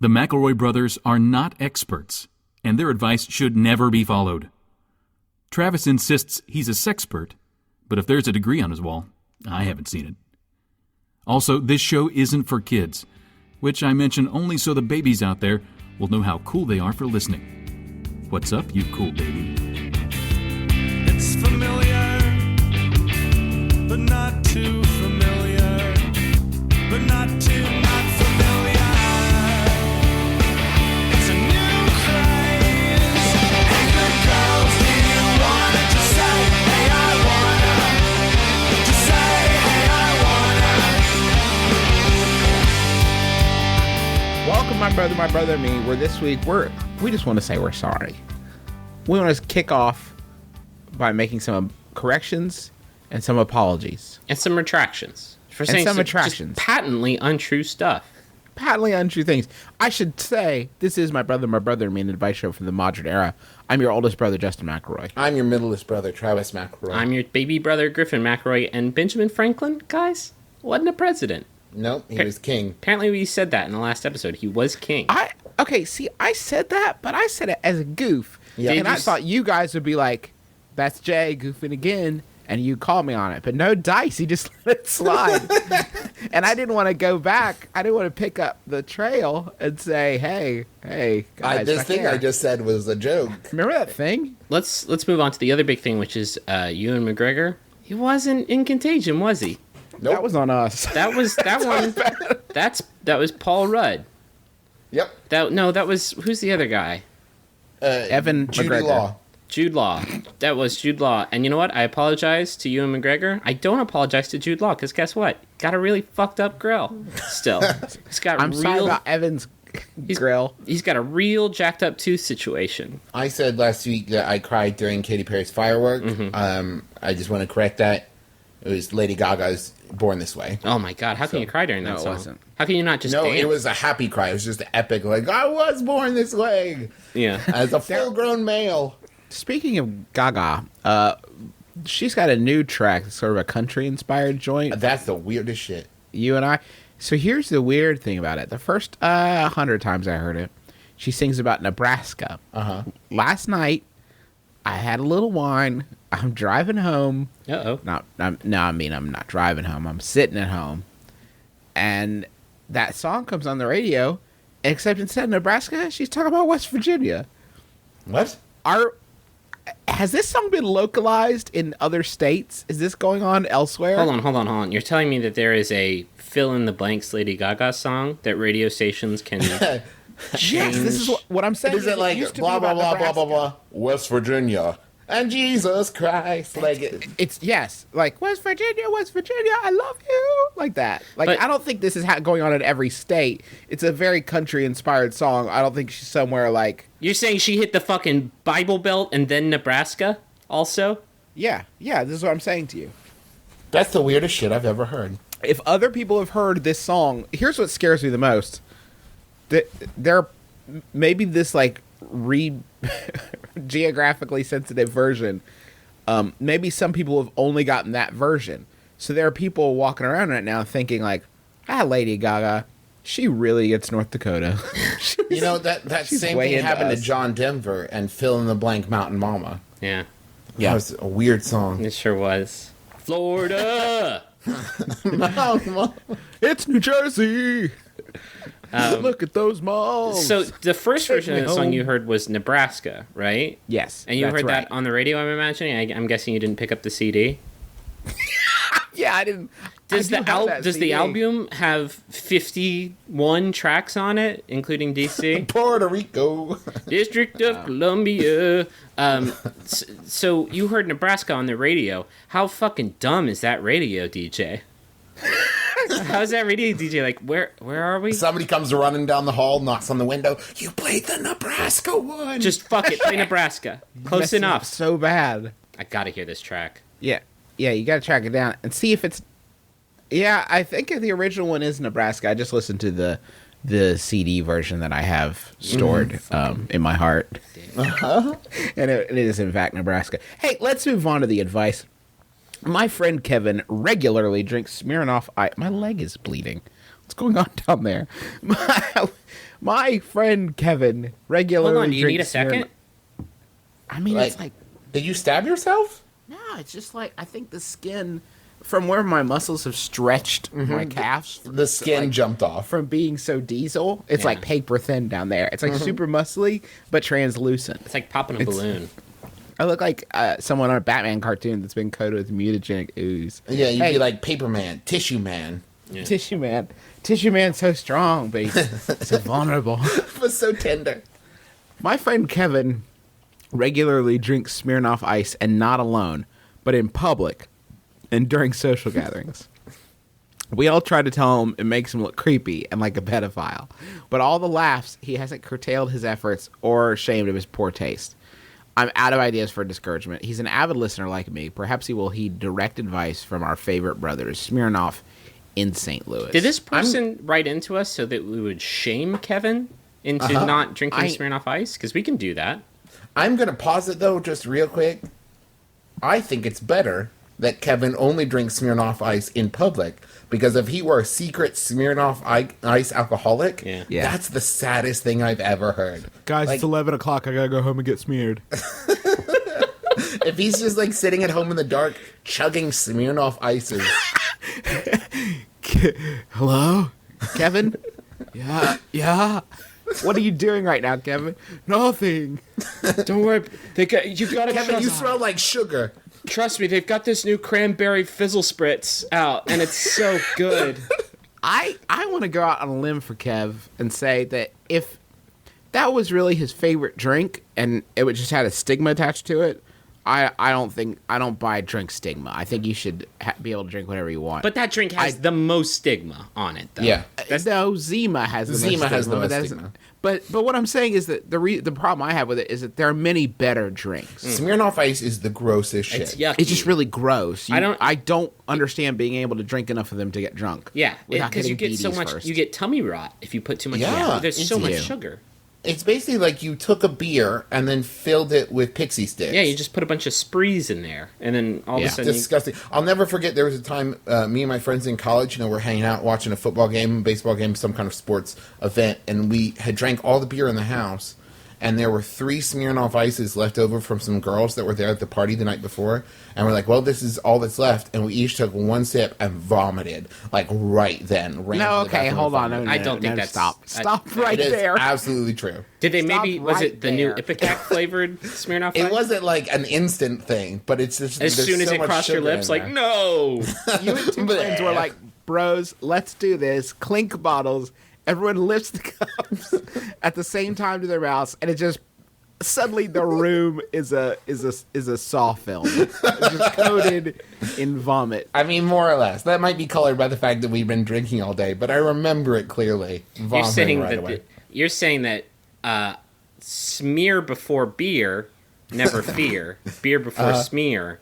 The McElroy brothers are not experts, and their advice should never be followed. Travis insists he's a sexpert, but if there's a degree on his wall, I haven't seen it. Also, this show isn't for kids, which I mention only so the babies out there will know how cool they are for listening. What's up, you cool baby? It's familiar, but not too familiar, but not too not familiar. It's a new craze. Hey, good girls, do you wanna just say, hey, I wanna? Just say, hey, I wanna. Welcome, my brother, and me. Where this week we just want to say we're sorry. We want to kick off by making some corrections and some apologies. And some retractions. For And saying some just retractions. patently untrue stuff. Patently untrue things. I should say, this is my brother, and me, an advice show from the modern era. I'm your oldest brother, Justin McElroy. I'm your middlest brother, Travis McElroy. I'm your baby brother, Griffin McElroy, and Benjamin Franklin, guys, wasn't a president. Nope, he was king. Apparently we said that in the last episode. He was king. I said that, but I said it as a goof. Yeah. And I thought you guys would be like, that's Jay goofing again, and you call me on it. But no dice, he just let it slide. And I didn't want to go back. I didn't want to pick up the trail and say, hey, guys. This thing I just said was a joke. Remember that thing? Let's move on to the other big thing, which is Ewan McGregor. He wasn't in Contagion, was he? Nope. That was on us. That was that one. That was Paul Rudd. Yep. That was who's the other guy? Evan Judy McGregor. Law. Jude Law. That was Jude Law. And you know what? I apologize to Ewan McGregor. I don't apologize to Jude Law, because guess what? Got a really fucked up grill still. He's got I'm sorry about Evan's grill. He's got a real jacked up tooth situation. I said last week that I cried during Katy Perry's firework. I just want to correct that. It was Lady Gaga's Born This Way. Oh my god, how can you cry during that No, it song? wasn't. How can you not just No, dance? it was a happy cry. It was just epic. Like, I was born this way. Yeah. As a full-grown male. Speaking of Gaga, she's got a new track, sort of a country-inspired joint. That's the weirdest shit. You and I. So here's the weird thing about it. The first 100 times I heard it, she sings about Nebraska. Uh-huh. Last night, I had a little wine. I'm driving home. Uh-oh. I'm not driving home. I'm sitting at home. And that song comes on the radio, except instead of Nebraska, she's talking about West Virginia. What? Has this song been localized in other states? Is this going on elsewhere? Hold on. You're telling me that there is a fill-in-the-blanks Lady Gaga song that radio stations can change? Yes, this is what I'm saying. Is it like used to blah, be blah, about blah, blah, blah, Nebraska. blah, West Virginia, and Jesus Christ. Like, It's yes, like West Virginia, I love you, like that. Like But- I don't think this is going on in every state. It's a very country-inspired song. I don't think she's somewhere like You're saying she hit the fucking Bible Belt and then Nebraska also? yeah. This is what I'm saying to you. that's the weirdest shit I've ever heard. If other people have heard this song, here's what scares me the most. There maybe this like geographically sensitive version. Maybe some people have only gotten that version. So there are people walking around right now thinking like, Lady Gaga, she really gets North Dakota. You know, that she's same way thing into happened us. to John Denver and Fill in the Blank Mountain Mama. Yeah. That was a weird song. It sure was. Florida! It's New Jersey. Look at those malls. So the first version of the me song home. you heard was Nebraska, right? Yes, And you that's heard right. that on the radio, I'm imagining? I'm guessing you didn't pick up the CD? Yeah, I didn't. Does I do have that the CD. album have 51 tracks on it, including DC? Puerto Rico. District of Columbia. So you heard Nebraska on the radio. How fucking dumb is that radio DJ? How's that radio DJ? Like, where are we? Somebody comes running down the hall, knocks on the window. You played the Nebraska one. Just fuck it, play Nebraska. Close Messing up enough. so bad. I gotta hear this track. Yeah, you got to track it down and see if it's. Yeah, I think the original one is Nebraska. I just listened to the CD version that I have stored in my heart, and it is in fact Nebraska. Hey, let's move on to the advice. My friend Kevin regularly drinks Smirnoff Ice. My leg is bleeding. What's going on down there? My friend Kevin regularly Hold on, do you need a drinks second? I mean, it's like, did you stab yourself? no, it's just like, I think the skin, from where my muscles have stretched my calves. The skin like, jumped off. from being so diesel, it's Yeah. like paper thin down there. It's like super muscly, but translucent. It's like popping a balloon. I look like someone on a Batman cartoon that's been coated with mutagenic ooze. Yeah, you'd Hey, be like Paper Man, Tissue Man. Yeah. Tissue Man. Tissue Man's so strong, but he's so vulnerable. It was so tender. My friend Kevin regularly drinks Smirnoff Ice, and not alone, but in public and during social gatherings. We all try to tell him it makes him look creepy and like a pedophile, but all the laughs, he hasn't curtailed his efforts or ashamed of his poor taste. I'm out of ideas for discouragement. He's an avid listener like me. Perhaps he will heed direct advice from our favorite brothers, Smirnoff in St. Louis. Did this person write into us so that we would shame Kevin into not drinking Smirnoff Ice? Because we can do that. I'm going to pause it, though, just real quick. I think it's better that Kevin only drinks Smirnoff Ice in public, because if he were a secret Smirnoff Ice alcoholic, Yeah. that's the saddest thing I've ever heard. Guys, Like- it's 11 o'clock. I gotta go home and get smeared. If he's just like sitting at home in the dark, chugging Smirnoff Ices. Hello? Kevin? Yeah. What are you doing right now, Kevin? Nothing. Don't worry. You got to Kevin, you smell like sugar. Trust me, they've got this new cranberry Fizzlespritz out, and it's so good. I want to go out on a limb for Kev and say that if that was really his favorite drink and it would just had a stigma attached to it, I don't buy drink stigma. I think you should be able to drink whatever you want. But that drink has the most stigma on it, though. Yeah. No, Zima has the Zima most has stigma, the most but that's- stigma. But what I'm saying is that the problem I have with it is that there are many better drinks. Smirnoff Ice is the grossest shit. It's yucky. It's just really gross. I I don't understand being able to drink enough of them to get drunk. Yeah, without because you hitting get so BDs much. first. You get tummy rot if you put too much. Yeah, There's so you much do. sugar. It's basically like you took a beer and then filled it with pixie sticks. Yeah, you just put a bunch of sprees in there, and then all of Yeah. a sudden, Disgusting. I'll never forget, there was a time me and my friends in college, we're hanging out watching a football game, baseball game, some kind of sports event, and we had drank all the beer in the house, and there were 3 Smirnoff Ices left over from some girls that were there at the party the night before, and we're like, well, this is all that's left, and we each took one sip and vomited, like right then. Ran No, to the okay, bathroom hold and on. vomited. No, I don't think no, that's- stop I- right It is there. absolutely true. did they Stop maybe was right it the new there. Ipecac flavored Smirnoff Ice? It wasn't like an instant thing, but it's just As there's soon as so it much crossed your sugar lips, in like there. no. You and two friends were like, bros, let's do this. Clink bottles. Everyone lifts the cups at the same time to their mouths, and it just suddenly the room is a saw film. It's just coated in vomit. I mean, more or less. That might be colored by the fact that we've been drinking all day, but I remember it clearly. You're Vomiting saying right that away. you're saying that smear before beer, never fear. Beer before smear,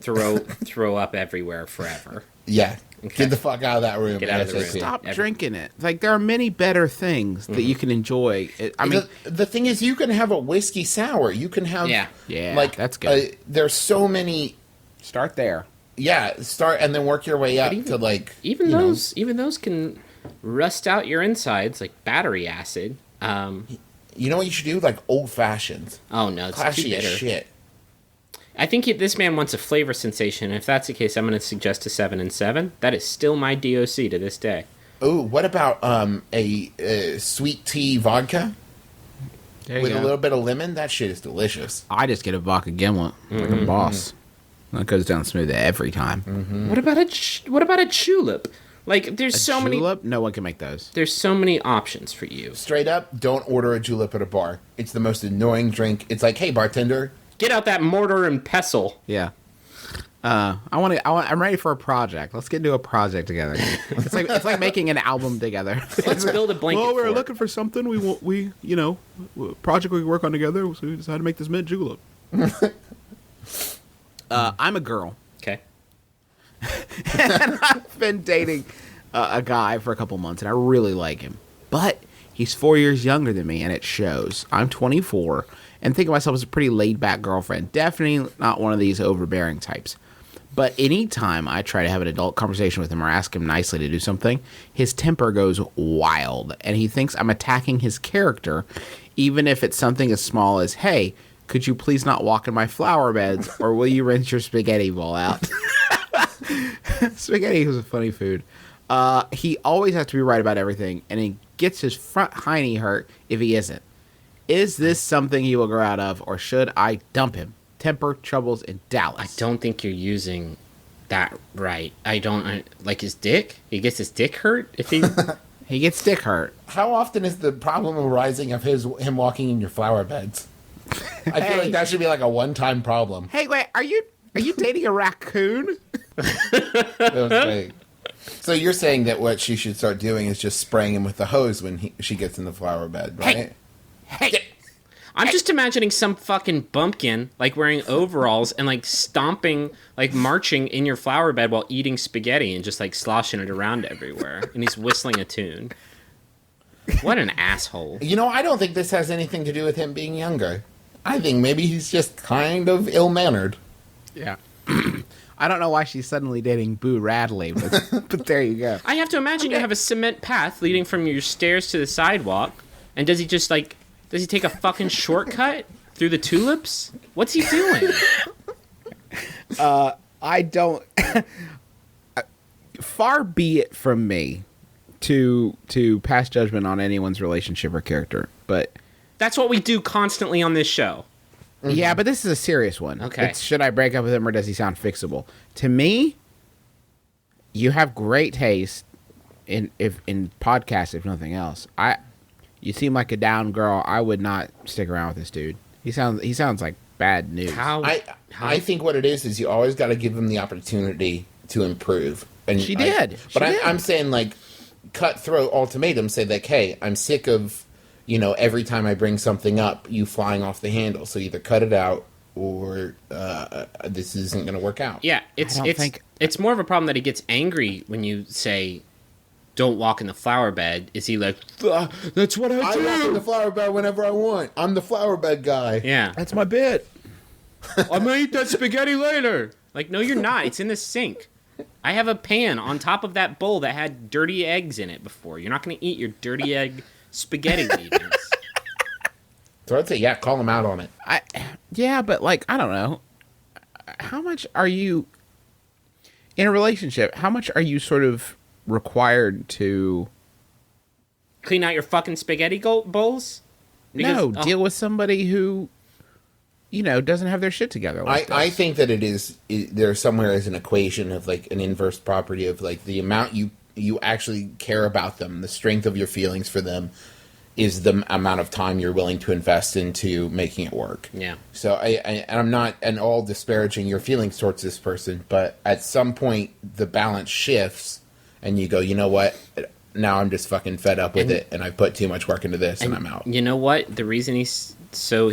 throw up everywhere forever. Yeah. Okay. Get the fuck out of that room. Get out of the room. ASAP. Stop Every- drinking it. Like, there are many better things that you can enjoy. I mean, the thing is, you can have a whiskey sour. You can have, Yeah, like, that's good. There's so many. start there. Yeah, start and then work your way up to like. Even you know, even those can rust out your insides like battery acid. you know what you should do? Like old fashions. Oh no, it's too Classy as bitter. shit. I think this man wants a flavor sensation. If that's the case, I'm going to suggest a 7 and 7. That is still my DOC to this day. Oh, what about a sweet tea vodka There with you a go. little bit of lemon? That shit is delicious. I just get a vodka gimlet like a boss. That goes down smooth every time. What about a julep? Like there's so many Julep? No one can make those. there's so many options for you. Straight up, don't order a julep at a bar. It's the most annoying drink. It's like, hey, bartender. Get out that mortar and pestle. Yeah. I'm ready for a project. Let's get into a project together. It's like making an album together. Let's build a blanket. Well, we were fort. looking for something. We project we could work on together. So we decided to make this mint julep. I'm a girl. Okay. I've been dating a guy for a couple months, and I really like him. But he's 4 years younger than me, and it shows. I'm 24, and think of myself as a pretty laid-back girlfriend. Definitely not one of these overbearing types. But anytime I try to have an adult conversation with him or ask him nicely to do something, his temper goes wild, and he thinks I'm attacking his character, even if it's something as small as, hey, could you please not walk in my flower beds, or will you rinse your spaghetti bowl out? Spaghetti is a funny food. He always has to be right about everything, and he gets his front hiney hurt if he isn't. Is this something he will grow out of, or should I dump him? Temper troubles in Dallas. I don't think you're using that right. Like his dick? He gets his dick hurt if he... He gets dick hurt. How often is the problem arising of him walking in your flower beds? I feel like that should be like a one-time problem. Hey, wait, are you dating a raccoon? That was great. So you're saying that what she should start doing is just spraying him with the hose when she gets in the flower bed, right? Hey. I'm just imagining some fucking bumpkin, like, wearing overalls and, like, stomping, like, marching in your flower bed while eating spaghetti and just, like, sloshing it around everywhere. And he's whistling a tune. What an asshole. You know, I don't think this has anything to do with him being younger. I think maybe he's just kind of ill-mannered. Yeah. I don't know why she's suddenly dating Boo Radley, but there you go. I have to imagine you have a cement path leading from your stairs to the sidewalk. And does he just, like... Does he take a fucking shortcut through the tulips? What's he doing? I don't... Far be it from me to pass judgment on anyone's relationship or character, but... That's what we do constantly on this show. Yeah, but this is a serious one. Okay. It's, should I break up with him or does he sound fixable? To me, you have great taste in podcasts, if nothing else. You seem like a down girl. I would not stick around with this dude. He sounds like bad news. I think what it is you always got to give him the opportunity to improve. And She did. I'm saying, like, cutthroat ultimatum. Say, like, hey, I'm sick of, every time I bring something up, you flying off the handle. So either cut it out or this isn't going to work out. Yeah, it's more of a problem that he gets angry when you say... Don't walk in the flower bed. Is he like, that's what I do? I walk in the flower bed whenever I want. I'm the flower bed guy. Yeah. That's my bit. I'm gonna eat that spaghetti later. Like, no, you're not. It's in the sink. I have a pan on top of that bowl that had dirty eggs in it before. You're not gonna eat your dirty egg spaghetti leavings. So I'd say, yeah, call him out on it. Yeah, but, like, I don't know. How much are you... In a relationship, how much are you sort of... required to Clean out your fucking spaghetti bowls? Deal with somebody who doesn't have their shit together I think that there somewhere is an equation of, like, an inverse property of, like, the amount you actually care about them, the strength of your feelings for them is the amount of time you're willing to invest into making it work. Yeah. So I'm not at all disparaging your feelings towards this person, but at some point the balance shifts and you go, you know what? Now I'm just fucking fed up with it, and I put too much work into this, and I'm out. You know what? The reason he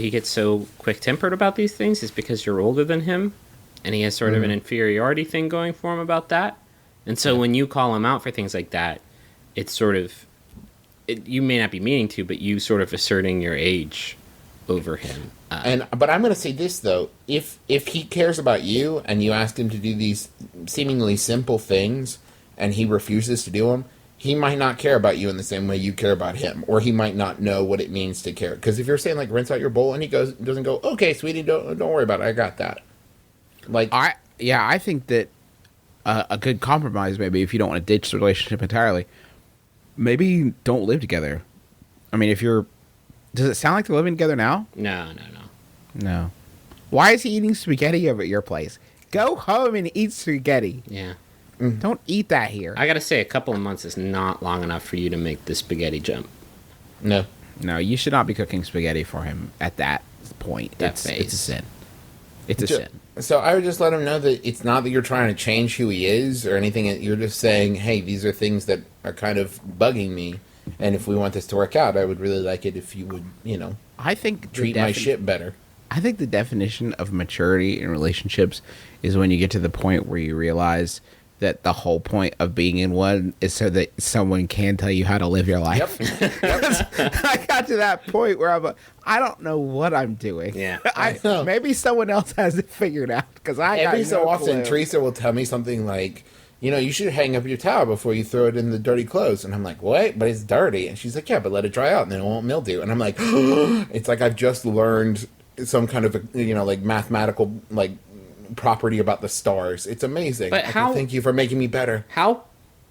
gets so quick-tempered about these things is because you're older than him, and he has sort of an inferiority thing going for him about that. And so when you call him out for things like that, it's sort of... you may not be meaning to, but you sort of asserting your age over him. But I'm going to say this, though. If he cares about you, and you ask him to do these seemingly simple things... and he refuses to do them, he might not care about you in the same way you care about him, or he might not know what it means to care. Because if you're saying, like, rinse out your bowl, and he doesn't go, okay, sweetie, don't worry about it, I got that. Like, I think that a good compromise, maybe, if you don't want to ditch the relationship entirely, maybe don't live together. I mean, does it sound like they're living together now? No. Why is he eating spaghetti over at your place? Go home and eat spaghetti. Yeah. Don't eat that here. I gotta say, a couple of months is not long enough for you to make the spaghetti jump. no. No, you should not be cooking spaghetti for him at that point. It's a sin. It's a sin. So I would just let him know that it's not that you're trying to change who he is or anything. You're just saying, hey, these are things that are kind of bugging me. And if we want this to work out, I would really like it if you would, I think treat my shit better. I think the definition of maturity in relationships is when you get to the point where you realize that the whole point of being in one is so that someone can tell you how to live your life. I got to that point where I don't know what I'm doing. Yeah. Maybe someone else has it figured out because I got Every so no often, clue. Teresa will tell me something like, you should hang up your towel before you throw it in the dirty clothes. And I'm like, what? But it's dirty. And she's like, yeah, but let it dry out and then it won't mildew. And I'm like, it's like I've just learned some kind of, like mathematical, like, property about the stars. It's amazing. But Thank you for making me better. How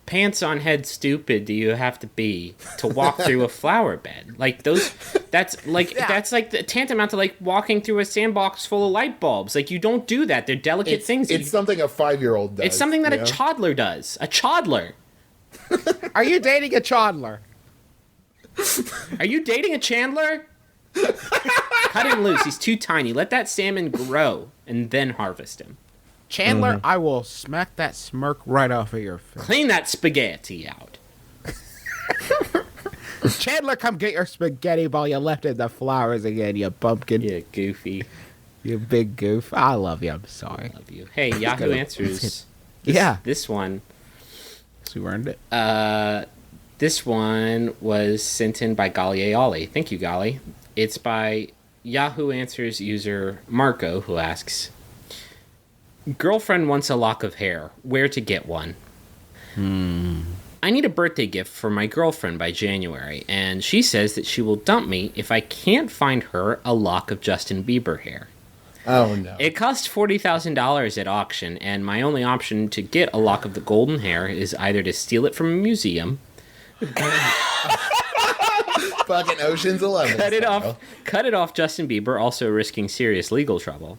pants on head stupid do you have to be to walk through a flower bed? Like that's like tantamount to like walking through a sandbox full of light bulbs. Like you don't do that. They're delicate things. It's something a 5-year-old does. It's something that you a know? Choddler does. A Choddler. Are you dating a Choddler? Are you dating a Chandler? Cut him loose. He's too tiny. Let that salmon grow and then harvest him. Chandler, I will smack that smirk right off of your face. Clean that spaghetti out. Chandler, come get your spaghetti while you left in the flowers again, you bumpkin. Yeah, goofy. You big goof. I love you. I'm sorry. Love you. Hey, Yahoo Answers. Yeah. This one. So we earned it. This one was sent in by Gallier Ollie. Thank you, Golly. It's by Yahoo Answers user Marco, who asks, girlfriend wants a lock of hair. Where to get one? I need a birthday gift for my girlfriend by January, and she says that she will dump me if I can't find her a lock of Justin Bieber hair. Oh, no. It cost $40,000 at auction, and my only option to get a lock of the golden hair is either to steal it from a museum, Fucking Ocean's 11. cut it off Justin Bieber, also risking serious legal trouble.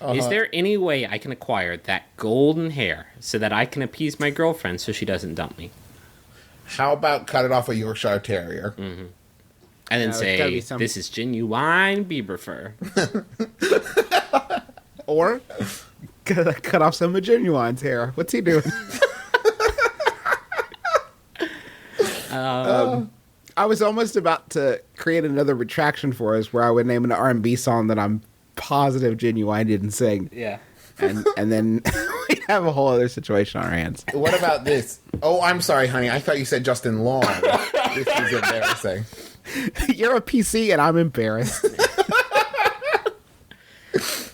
Is there any way I can acquire that golden hair so that I can appease my girlfriend so she doesn't dump me? How about cut it off a Yorkshire Terrier? And then it's gotta be say, this is genuine Bieber fur. Or cut off some of Genuine's hair. What's he doing? I was almost about to create another retraction for us where I would name an R&B song that I'm positive Genuine didn't sing. Yeah. And then we have a whole other situation on our hands. What about this? Oh, I'm sorry, honey. I thought you said Justin Long. This is embarrassing. You're a PC and I'm embarrassed.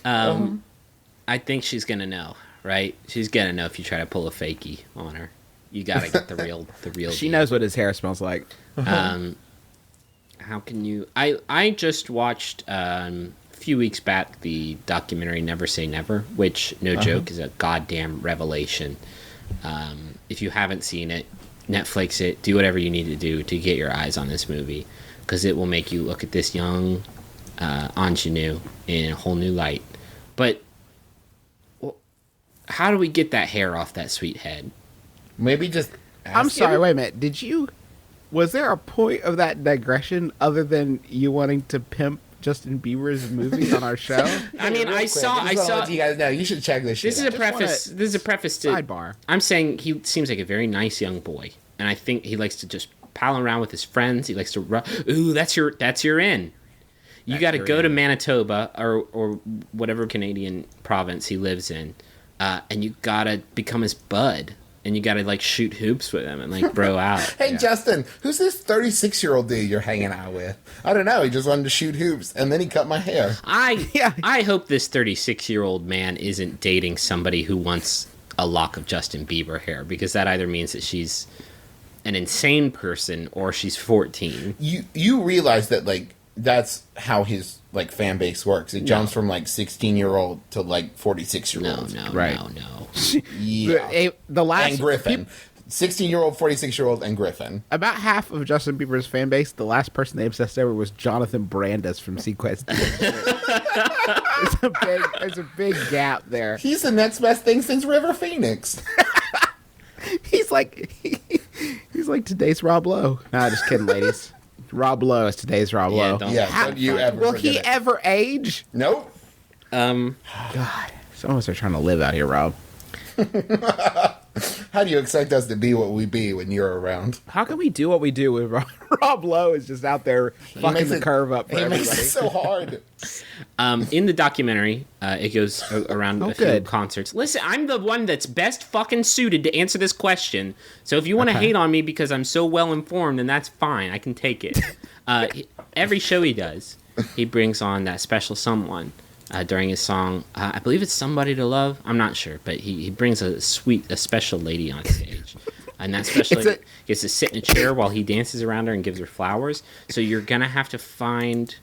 I think she's gonna know, right? She's gonna know if you try to pull a fakie on her. You gotta get the real She deal. knows what his hair smells like. How can you? I just watched a few weeks back the documentary Never Say Never, which no joke is a goddamn revelation. If you haven't seen it, Netflix it. Do whatever you need to do to get your eyes on this movie, because it will make you look at this young ingenue in a whole new light. But how do we get that hair off that sweet head? Maybe just I'm sorry, wait a minute. Was there a point of that digression other than you wanting to pimp Justin Bieber's movie on our show? I mean, I saw. You guys know. You should check this shit This is out. a preface. This is a preface to Sidebar. I'm saying he seems like a very nice young boy, and I think he likes to just pal around with his friends. He likes to ooh, that's your in. You got to go to Manitoba or whatever Canadian province he lives in, and you got to become his bud, and you got to like shoot hoops with him and like bro out. Hey, Justin, who's this 36-year-old dude you're hanging out with? I don't know. He just wanted to shoot hoops, and then he cut my hair. I hope this 36-year-old man isn't dating somebody who wants a lock of Justin Bieber hair, because that either means that she's an insane person or she's 14. You realize that, like, that's how his, like, fan base works. It jumps from, like, 16-year-old to, like, 46-year-olds. No. Yeah. The last And Griffin. 16-year-old, 46-year-old, and Griffin. About half of Justin Bieber's fan base, the last person they obsessed over was Jonathan Brandis from Sequest. There's a big gap there. He's the next best thing since River Phoenix. He's like today's Rob Lowe. Nah, just kidding, ladies. Rob Lowe is today's Rob Yeah, Lowe. don't- Don't you ever Will forget he it. ever age? Nope. God, some of us are trying to live out here, Rob. How How do you expect us to be what we be when you're around? How can we do what we do when Rob Lowe is just out there fucking the curve up for He everybody? makes it so hard. In the documentary, it goes around a few good. concerts. Listen, I'm the one that's best fucking suited to answer this question. So if you want to hate on me because I'm so well informed, then that's fine. I can take it. Every show he does, he brings on that special someone during his song. I believe it's "Somebody to Love." I'm not sure, but he brings a special lady on stage. And that special lady gets to sit in a chair while he dances around her and gives her flowers. So you're going to have to find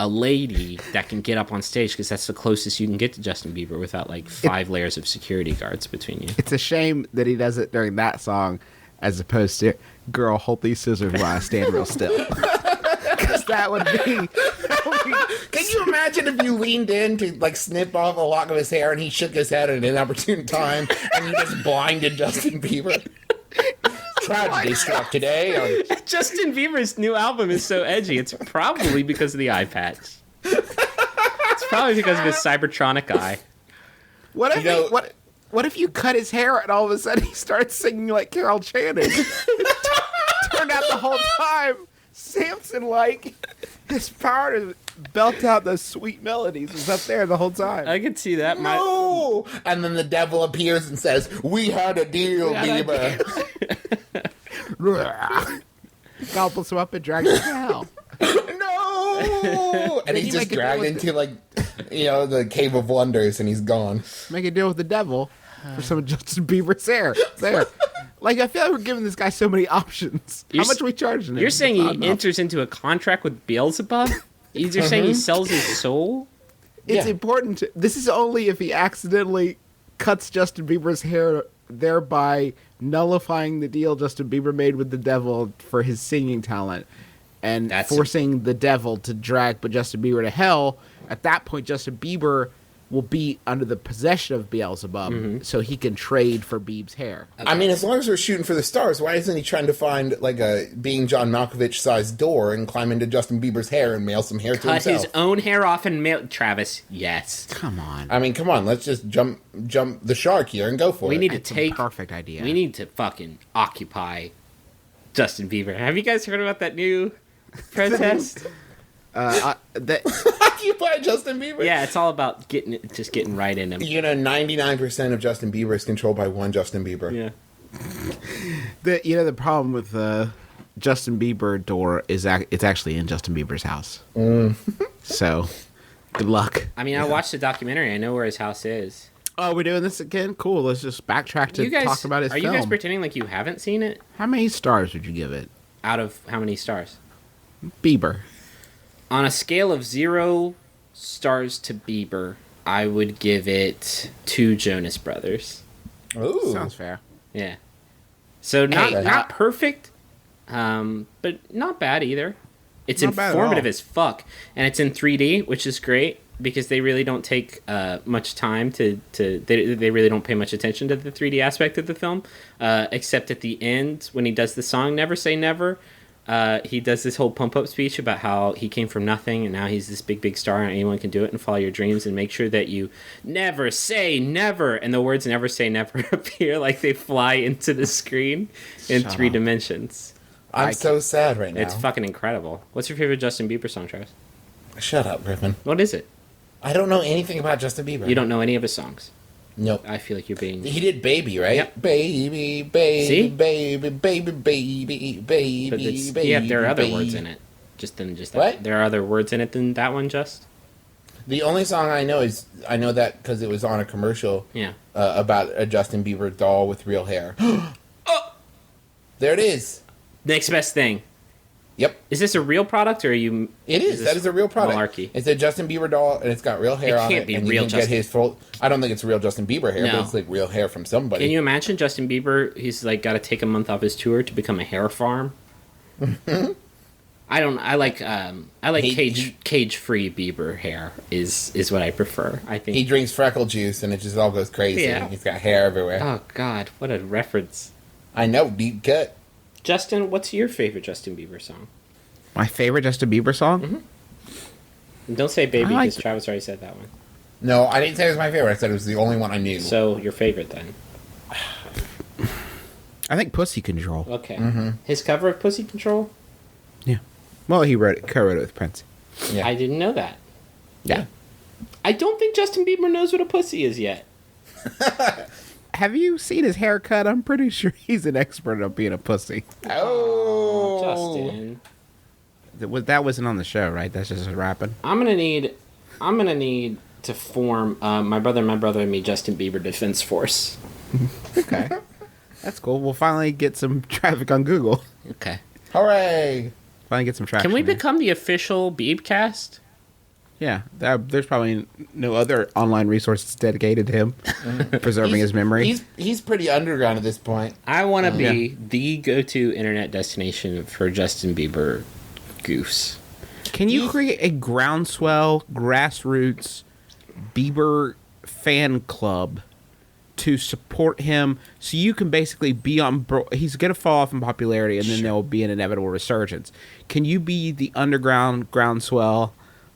a lady that can get up on stage because that's the closest you can get to Justin Bieber without like 5 layers of security guards between you. It's a shame that he does it during that song as opposed to "Girl, hold these scissors while I stand real still." Because that would be... Can you imagine if you leaned in to like snip off a lock of his hair and he shook his head at an inopportune time and you just blinded Justin Bieber? Tragedy struck today. Justin Bieber's new album is so edgy. It's probably because of the eye patch. It's probably because of his Cybertronic eye. What if what if you cut his hair and all of a sudden he starts singing like Carol Channing? Turned out the whole time Samson, like, his power to belt out those sweet melodies was up there the whole time. I could see that. No! And then the devil appears and says, "We had a deal, Bieber." Gobbles him up and drags him to hell. No! And he's you just make a dragged deal with into, like, the Cave of Wonders and he's gone. Make a deal with the devil for some of Justin Bieber's hair. There. Like, I feel like we're giving this guy so many options. How much are we charging him? You're saying Not he enough. enters into a contract with Beelzebub? You're saying he sells his soul? It's Yeah. important to... This is only if he accidentally cuts Justin Bieber's hair, thereby nullifying the deal Justin Bieber made with the devil for his singing talent and forcing the devil to drag Justin Bieber to hell. At that point, Justin Bieber will be under the possession of Beelzebub, so he can trade for Bieb's hair. I mean, as long as we're shooting for the stars, why isn't he trying to find, like, a Being John Malkovich-sized door and climb into Justin Bieber's hair and mail some hair to Cut himself? his own hair off and mail... Travis, yes. Come on. I mean, come on, let's just jump the shark here and go for We it. need to It's a take... perfect idea. We need to fucking occupy Justin Bieber. Have you guys heard about that new protest? Occupy Justin Bieber? Yeah, it's all about getting right in him. 99% of Justin Bieber is controlled by one Justin Bieber. Yeah. The problem with Justin Bieber door is it's actually in Justin Bieber's house. So, good luck. I mean, I watched the documentary. I know where his house is. Oh, we're doing this again? Cool. Let's just backtrack to You guys, talk about his are film. you guys pretending like you haven't seen it? How many stars would you give it? Out of how many stars? Bieber. On a scale of 0 stars to Bieber, I would give it 2 Jonas Brothers. Ooh. Sounds fair. Yeah. So not Hey, not perfect, but not bad either. It's Not bad at informative all. as fuck, and it's in 3D, which is great because they really don't take much time they really don't pay much attention to the 3D aspect of the film, except at the end when he does the song "Never Say Never." He does this whole pump up speech about how he came from nothing and now he's this big star and anyone can do it and follow your dreams and make sure that you never say never. And the words "never say never" appear like they fly into the screen in 3 dimensions. I'm so sad right now. It's fucking incredible. What's your favorite Justin Bieber song, Travis? Shut up, Griffin. What is it? I don't know anything about Justin Bieber. You don't know any of his songs. Nope. I feel like you're being... He did Baby, right? Yep. Baby, baby, See? baby, baby, baby, baby, But it's, baby. yeah, there are other baby. words in it. Just that. What? There are other words in it than that one, just? The only song I know that because it was on a commercial Yeah. about a Justin Bieber doll with real hair. Oh! There it is. Next best thing. Yep. Is this a real product or are you... It is. this That is a real product. Malarkey? It's a Justin Bieber doll, and it's got real hair It on can't it. be and real you can Justin- get his full. I don't think it's real Justin Bieber hair, No. but it's like real hair from somebody. Can you imagine Justin Bieber? He's like got to take a month off his tour to become a hair farm. I like cage free Bieber hair is what I prefer. I think. He drinks freckle juice, and it just all goes crazy. Yeah. He's got hair everywhere. Oh God, what a reference! I know, deep cut. Justin, what's your favorite Justin Bieber song? My favorite Justin Bieber song? And don't say "Baby" I like because Travis already said that one. No, I didn't say it was my favorite. I said it was the only one I knew. So your favorite then? I think Pussy Control. Okay. His cover of Pussy Control? Yeah. Well, he co-wrote it with Prince. Yeah. I didn't know that. Yeah. I don't think Justin Bieber knows what a pussy is yet. Have you seen his haircut? I'm pretty sure he's an expert on being a pussy. Oh, Justin. That wasn't on the show, right? That's just rapping. I'm gonna need to form my brother and me Justin Bieber Defense Force. Okay. That's cool. We'll finally get some traffic on Google. Okay. Hooray! Finally get some traction. Can we there. become the official Beebcast? Yeah. There's probably no other online resources dedicated to him preserving his memory. He's pretty underground at this point. I want to be the go-to internet destination for Justin Bieber goofs. Can you create a groundswell, grassroots Bieber fan club to support him so you can basically be on... He's going to fall off in popularity and then there will be an inevitable resurgence. Can you be the underground groundswell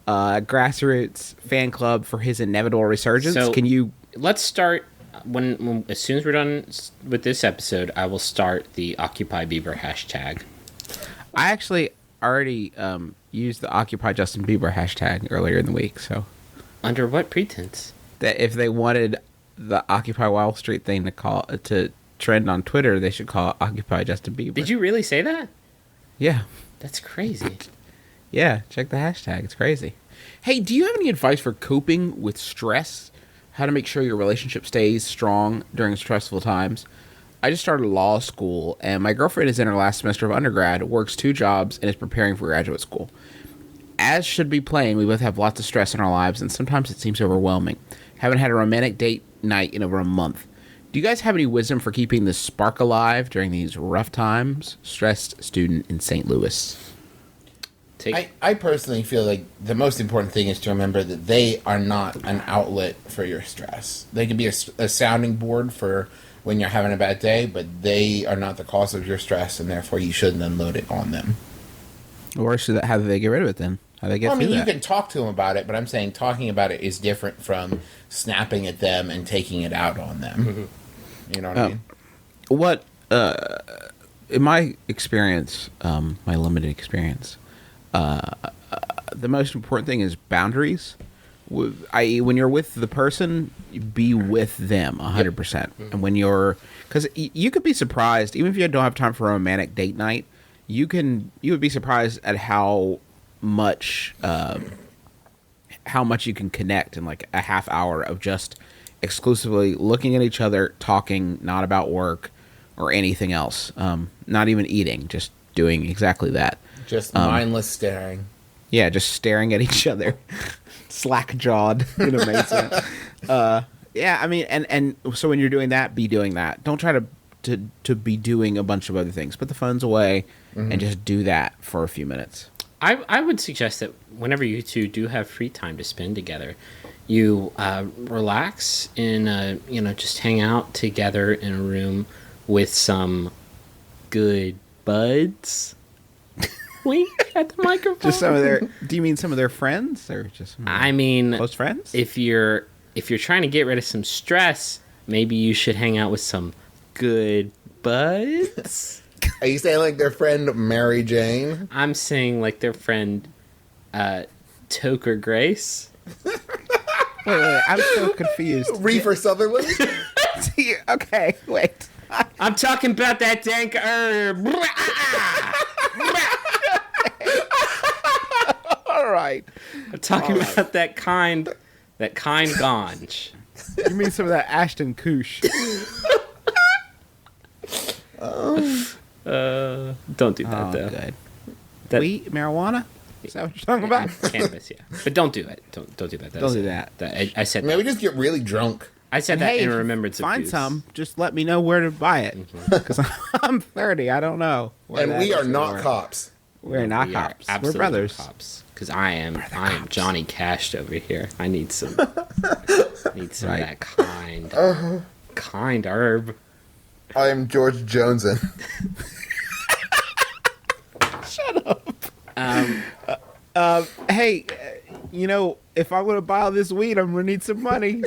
grassroots fan club for his inevitable resurgence? So- Can you... Let's start when as soon as we're done with this episode. I will start the Occupy Bieber hashtag. I actually already used the Occupy Justin Bieber hashtag earlier in the week, so... Under what pretense? That if they wanted the Occupy Wall Street thing to trend on Twitter, they should call it Occupy Justin Bieber. Did you really say that? Yeah. That's crazy. Yeah, check the hashtag. It's crazy. Hey, do you have any advice for coping with stress? How to make sure your relationship stays strong during stressful times? I just started law school, and my girlfriend is in her last semester of undergrad, works 2 jobs, and is preparing for graduate school. As should be plain, we both have lots of stress in our lives, and sometimes it seems overwhelming. Haven't had a romantic date night in over a month. Do you guys have any wisdom for keeping the spark alive during these rough times? Stressed student in St. Louis. I personally feel like the most important thing is to remember that they are not an outlet for your stress. They can be a sounding board for when you're having a bad day, but they are not the cause of your stress, and therefore you shouldn't unload it on them. Or how do they get rid of it then? How do they get Well, I mean, through you that? can talk to them about it, but I'm saying talking about it is different from snapping at them and taking it out on them. You know what I mean? What, in my experience, my limited experience, the most important thing is boundaries. I.e., when you're with the person, be with them 100%. And when you're... Because you could be surprised, even if you don't have time for a romantic date night, you would be surprised at how much you can connect in like a half hour of just exclusively looking at each other, talking, not about work or anything else, not even eating, just doing exactly that. Just mindless staring. Yeah, just staring at each other, slack-jawed in amazement. Yeah, I mean, and so when you're doing that, be doing that. Don't try to be doing a bunch of other things. Put the phones away and just do that for a few minutes. I would suggest that whenever you two do have free time to spend together, you relax and just hang out together in a room with some good buds. Wink at the microphone. Just some of their. Do you mean some of their friends, or just? Some of their I mean, close friends. If you're trying to get rid of some stress, maybe you should hang out with some good buds. Are you saying like their friend Mary Jane? I'm saying like their friend Toker Grace. Wait, I'm so confused. Reefer Sutherland? Okay, wait. I'm talking about that dank herb. All right. I'm talking about that kind ganj. You mean some of that Ashton Kutch? Don't do that though. Good. That- Weed, marijuana? Is that what you're talking about? Cannabis, yeah. But don't do it. Don't do that. Don't do that. I said Maybe just get really drunk. I said that Hey, in if you remembrance of find booze. some, just let me know where to buy it. Because I'm 30. I don't know. where And that we are is not anymore. cops. We're not We are cops. We're absolutely brothers. Cops. Because I am Johnny Cashed over here. I need some Right. of that kind herb. I am George Joneson. Hey, if I want to buy all this weed, I'm going to need some money.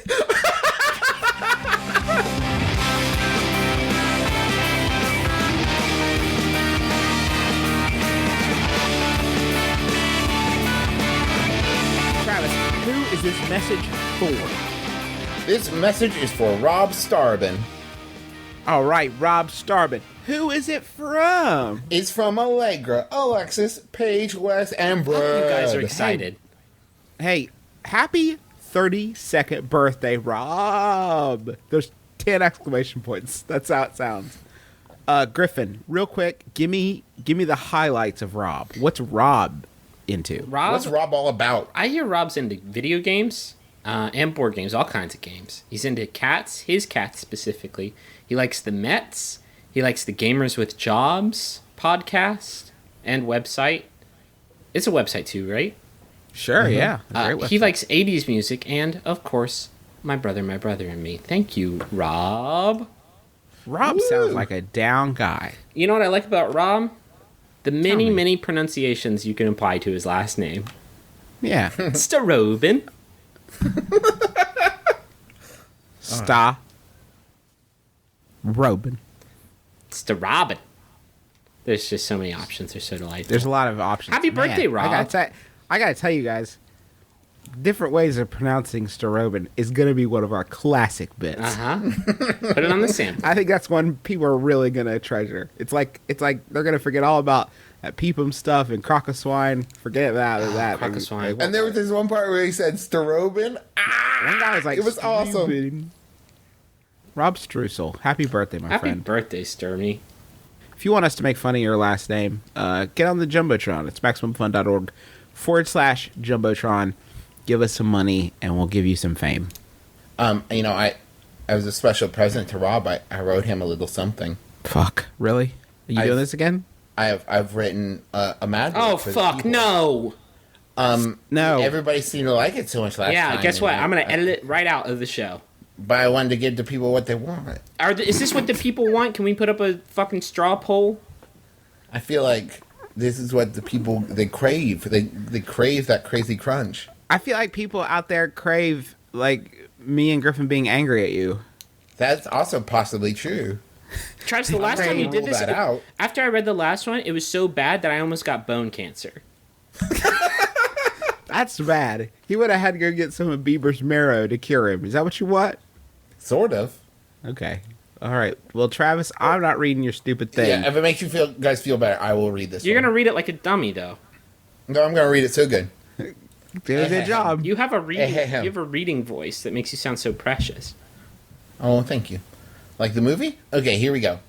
Who is this message for? This message is for Rob Starbin. All right, Rob Starbin. Who is it from? It's from Allegra, Alexis, Paige, Wes, and Brad. You guys are excited. Hey, happy 32nd birthday, Rob. There's 10 exclamation points. That's how it sounds. Griffin, real quick, give me the highlights of Rob. What's Rob into? Rob, What's Rob all about? I hear Rob's into video games and board games, all kinds of games. He's into cats, his cats specifically. He likes the Mets. He likes the Gamers with Jobs podcast and website. It's a website too, right? Sure, yeah. He likes 80s music and, of course, my brother and me. Thank you, Rob. Rob sounds like a down guy. You know what I like about Rob? The many pronunciations you can apply to his last name. Yeah. Starobin. Robin. Starobin. There's just so many options. They're so delightful. There's a lot of options. Happy birthday, Rob. I gotta tell you guys, different ways of pronouncing Starobin is gonna be one of our classic bits. Put it on the sample. I think that's one people are really gonna treasure. It's like they're gonna forget all about that Peep'em stuff and Crocoswine. Forget that. Crocoswine. And there was this one part where he said Starobin. One guy was like, It was awesome. "Starobin." Rob Streusel, happy birthday, my Happy friend. birthday, Sturmy. If you want us to make fun of your last name, get on the Jumbotron. It's MaximumFun.org/Jumbotron. Give us some money, and we'll give you some fame. You know, I was a special present to Rob. I wrote him a little something. Fuck. Really? Are you doing this again? I've written a Mad Lib Oh, for the fuck, people. No. No. Everybody seemed to like it so much last time. Yeah, guess what? and I'm going to edit it right out of the show. But I wanted to give the people what they want. Is this what the people want? Can we put up a fucking straw poll? I feel like this is what the people, they crave. They crave that crazy crunch. I feel like people out there crave, like, me and Griffin being angry at you. That's also possibly true. Travis, the last time you did Rule this, that out. after I read the last one, it was so bad that I almost got bone cancer. That's bad. He would have had to go get some of Bieber's marrow to cure him. Is that what you want? Sort of. Okay. All right. Well, Travis, I'm not reading your stupid thing. Yeah, if it makes you guys feel better, I will read this You're one. going to read it like a dummy, though. No, I'm going to read it so good. Do a good job. You have a reading. Ahem. You have a reading voice that makes you sound so precious. Oh, thank you. Like the movie? Okay, here we go.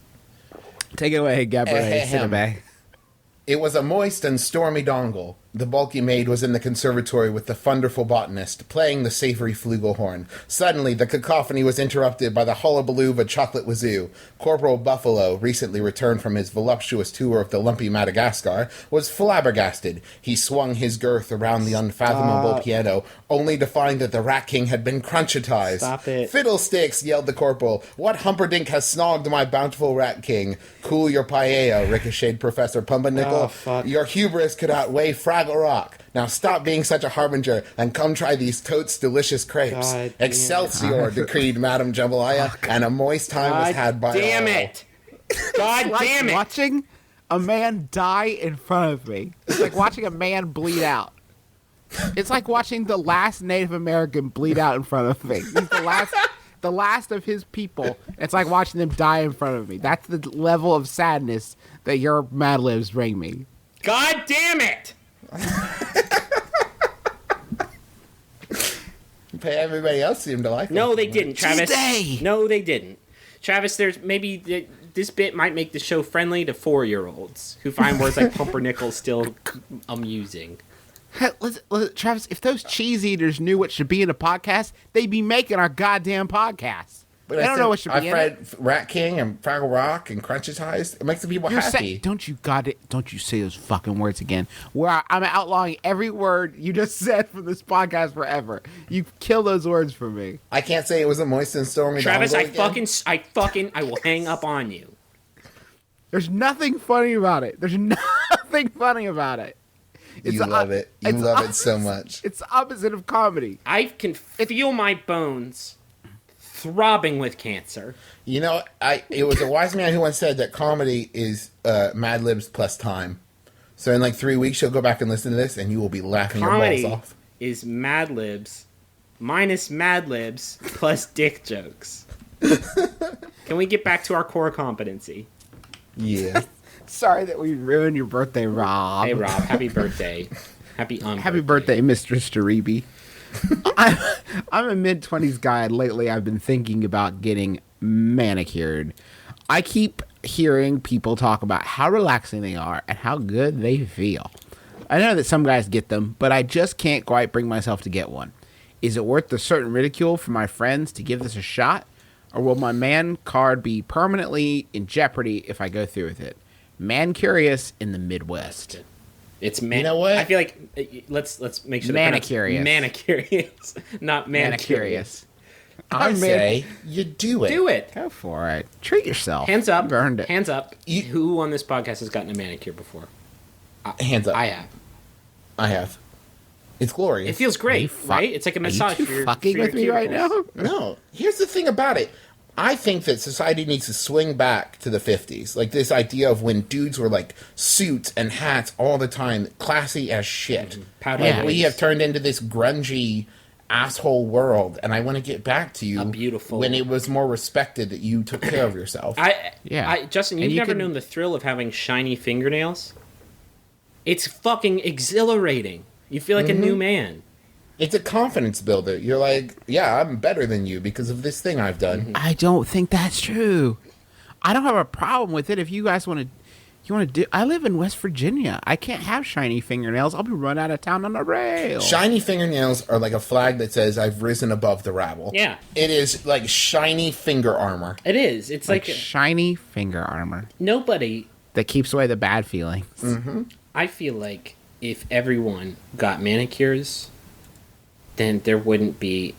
Take it away, Gabrielle. Cinema. It was a moist and stormy dongle. The bulky maid was in the conservatory with the thunderful botanist, playing the savory flugelhorn. Suddenly, the cacophony was interrupted by the hullabaloo of a chocolate wazoo. Corporal Buffalo, recently returned from his voluptuous tour of the lumpy Madagascar, was flabbergasted. He swung his girth around the unfathomable piano, only to find that the Rat King had been crunchitized. Stop it. Fiddlesticks, yelled the corporal. What humperdink has snogged my bountiful Rat King? Cool your paella, ricocheted Professor Pumpernickel. Oh, fuck. Your hubris could outweigh Fraggle Rock. Now stop being such a harbinger and come try these totes delicious crepes. God damn. Excelsior, decreed Madame Jambalaya, and a moist time was had by damn all. it! God Like damn it! watching a man die in front of me. It's like watching a man bleed out. It's like watching the last Native American bleed out in front of me. He's the last of his people. It's like watching them die in front of me. That's the level of sadness that your Mad Libs bring me. God damn it! Everybody else seemed to like it. No, they didn't, Travis. Tuesday! No, they didn't. Travis, there's maybe this bit might make the show friendly to 4-year-olds who find words like pumpernickel still amusing. Hey, listen, Travis, if those cheese eaters knew what should be in a podcast, they'd be making our goddamn podcast. But They I don't said know what should be in I've it. read Rat King and Fraggle Rock and Crunchitized. It makes the people happy. Don't you say those fucking words again. Where I'm outlawing every word you just said from this podcast forever. You kill those words for me. I can't say it was a moist and stormy Travis, dongle again. I will hang up on you. There's nothing funny about it. There's nothing funny about it. You love it. You love it so much. It's the opposite of comedy. I can feel my bones throbbing with cancer. You know, it was a wise man who once said that comedy is Mad Libs plus time. So in like 3 weeks, you'll go back and listen to this, and you will be laughing your Comedy balls off. is Mad Libs minus Mad Libs plus dick jokes. Can we get back to our core competency? Yeah. Sorry that we ruined your birthday, Rob. Hey, Rob, happy birthday. Happy birthday, Mr. Staribi. I'm a mid-20s guy, and lately I've been thinking about getting manicured. I keep hearing people talk about how relaxing they are and how good they feel. I know that some guys get them, but I just can't quite bring myself to get one. Is it worth the certain ridicule from my friends to give this a shot? Or will my man card be permanently in jeopardy if I go through with it? Manicurious in the Midwest. It's You know what? I feel like let's make sure Manicurious. Manicurious, not manicurious. I say you do it. Do it. Go for it. Treat yourself. Hands up. You've earned it. Hands up. Who on this podcast has gotten a manicure before? Hands up. I have. I have. It's glorious. It feels great, right? It's like a massage. Are you for your, fucking for your with me right now? cuticles. No. Here's the thing about it. I think that society needs to swing back to the 50s. Like this idea of when dudes were like suits and hats all the time, classy as shit. Powder Like wigs. we have turned into this grungy asshole world, and I want to get back to you A beautiful- when it was more respected that you took care of yourself. Justin, And you've you never can- known the thrill of having shiny fingernails? It's fucking exhilarating. You feel like a new man. It's a confidence builder. You're like, yeah, I'm better than you because of this thing I've done. I don't think that's true. I don't have a problem with it if you guys want to. You want to do? I live in West Virginia. I can't have shiny fingernails. I'll be run out of town on a rail. Shiny fingernails are like a flag that says I've risen above the rabble. Yeah. It is like shiny finger armor. It is. It's like like shiny finger armor nobody. that keeps away the bad feelings. I feel like if everyone got manicures, then there wouldn't be